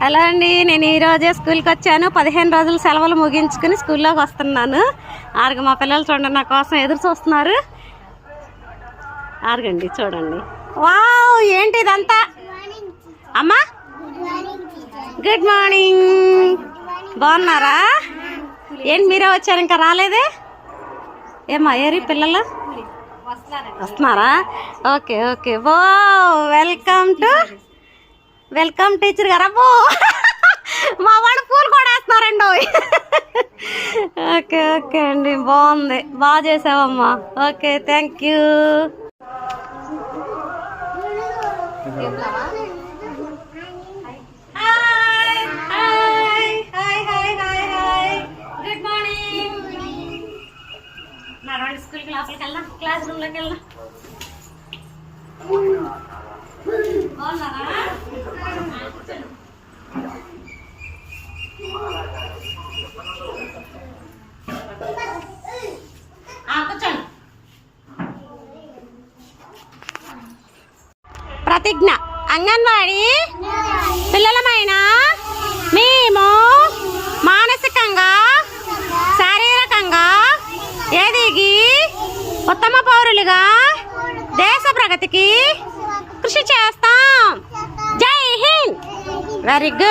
Hello అండి, నేను ఈరోజే స్కూల్కి వచ్చాను. 15 రోజులు సెలవులు ముగించుకుని స్కూల్లోకి వస్తున్నాను. మా పిల్లలు చూడండి, నా కోసం ఎదురు చూస్తున్నారు. ఆరగండి, చూడండి. వావ్, ఏంటి ఇదంతా? అమ్మా గుడ్ మార్నింగ్, బాగున్నారా? ఏంటి మీరే వచ్చారు, ఇంకా రాలేదే? ఏమా ఏరి పిల్లలు వస్తున్నారా? Okay okay. Oh welcome teacher గారు. అబ్బో, మా వాళ్ళు పూలు కూడా వేస్తున్నారండి. ఓకే ఓకే అండి, బాగుంది, బాగా చేసావమ్మా. Okay, thank you. Good morning. నడవండి, స్కూల్కి లోపలికి వెళ్దాం, క్లాస్ రూమ్లోకి వెళ్దాం. బాగున్నారా? కూర్చోండి. ప్రతిజ్ఞ. అంగన్వాడీ పిల్లలమైన మేము మానసికంగా, శారీరకంగా ఎదిగి ఉత్తమ పౌరులుగా దేశ ప్రగతికి కృషి చేస్తాం. జై హింద్. Very good.